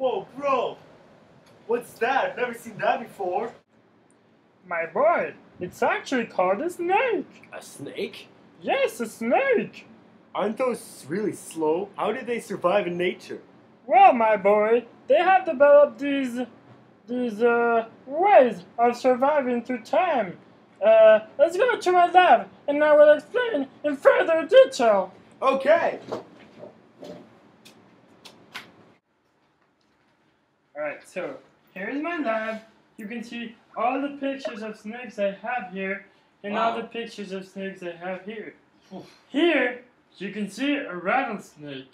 Whoa, bro! What's that? I've never seen that before. My boy, it's actually called a snake. A snake? Yes, a snake. Aren't those really slow? How do they survive in nature? Well, my boy, they have developed these ways of surviving through time. Let's go to my lab, and I will explain in further detail. Okay! Alright, so here's my lab. You can see all the pictures of snakes I have here, and all the pictures of snakes I have here. Here, you can see a rattlesnake.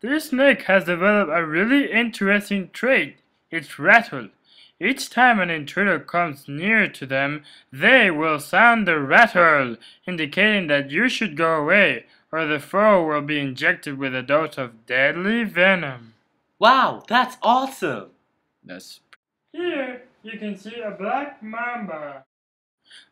This snake has developed a really interesting trait. It's rattle. Each time an intruder comes near to them, they will sound the rattle, indicating that you should go away, or the foe will be injected with a dose of deadly venom. Wow, that's awesome! Here, you can see a black mamba.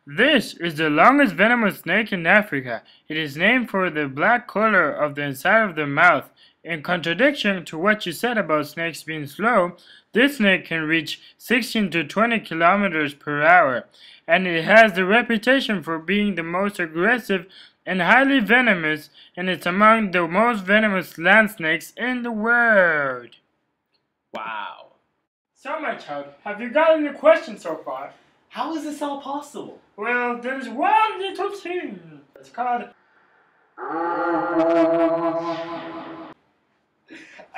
This is the longest venomous snake in Africa. It is named for the black color of the inside of the mouth. In contradiction to what you said about snakes being slow, this snake can reach 16 to 20 kilometers per hour, and it has the reputation for being the most aggressive and highly venomous, and it's among the most venomous land snakes in the world. Wow. So, my child, have you got any questions so far? How is this all possible? Well, there's one little thing. It's called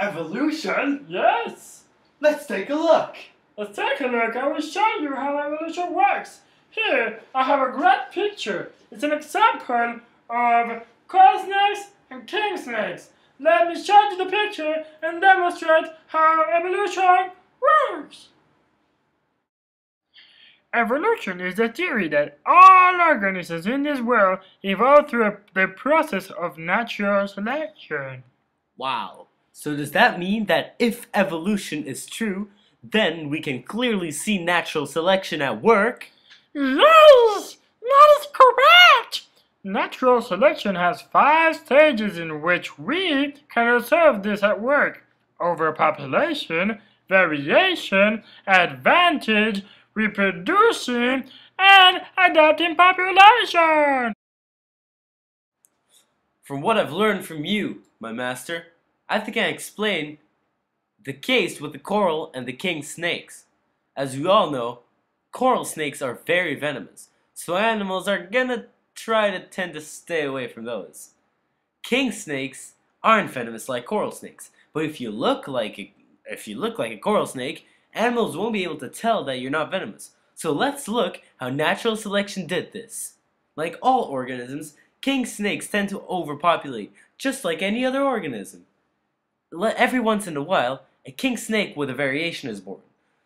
Evolution? yes. Let's take a look! Let's take a look. I will show you how evolution works. Here, I have a great picture. It's an example of coral snakes and king snakes. Let me show you the picture and demonstrate how evolution works. Evolution is the theory that all organisms in this world evolve through the process of natural selection. Wow. So does that mean that if evolution is true, then we can clearly see natural selection at work? Yes, that is correct. Natural selection has 5 stages in which we can observe this at work: overpopulation, variation, advantage, reproducing, and adapting population. From what I've learned from you, my master, I think I explain the case with the coral and the king snakes. As we all know, coral snakes are very venomous, so animals are gonna try to tend to stay away from those. King snakes aren't venomous like coral snakes, but if you look like a coral snake, animals won't be able to tell that you're not venomous. So let's look how natural selection did this. Like all organisms, king snakes tend to overpopulate, just like any other organism. Every once in a while, a king snake with a variation is born.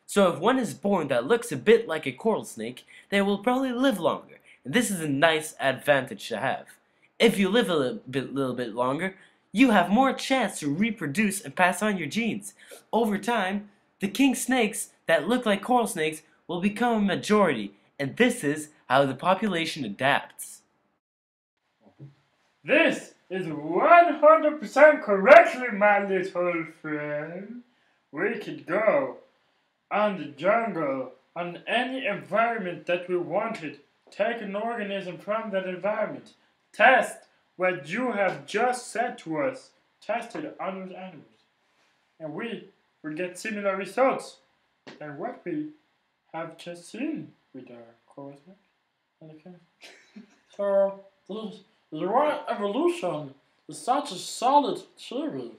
So if one is born that looks a bit like a coral snake, they will probably live longer, and this is a nice advantage to have. If you live a little bit longer, you have more chance to reproduce and pass on your genes. Over time, the king snakes that look like coral snakes will become a majority, and this is how the population adapts. This is 100% correctly, my little friend. We could go on the jungle, on any environment that we wanted, take an organism from that environment, test what you have just said to us, test it on those animals, and we will get similar results than what we have just seen with our coral snake and the king. So, the word evolution is such a solid theory,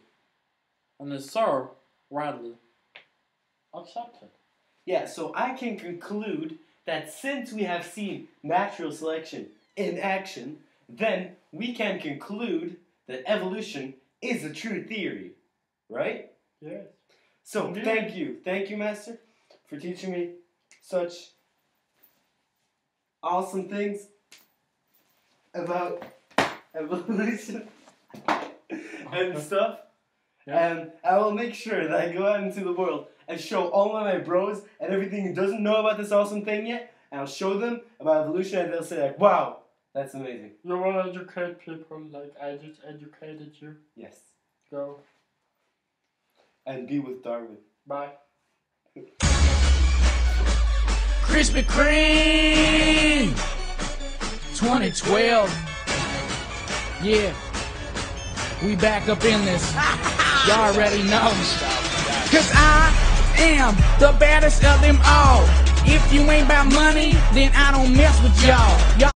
and is so widely accepted. Yeah, so I can conclude that since we have seen natural selection in action, then we can conclude that evolution is a true theory, right? Yes. So thank you, Master, for teaching me such awesome things about evolution and stuff. Yeah. And I will make sure that I go out into the world and show all of my bros and everything who doesn't know about this awesome thing yet, and I'll show them about evolution, and they'll say like, wow, that's amazing. You will educate people like I just educated you. Yes. Go. and be with Darwin. Bye. Krispy Kreme 2012. Yeah, we back up in this. Y'all already know. Cause I am the baddest of them all. If you ain't about money, then I don't mess with y'all.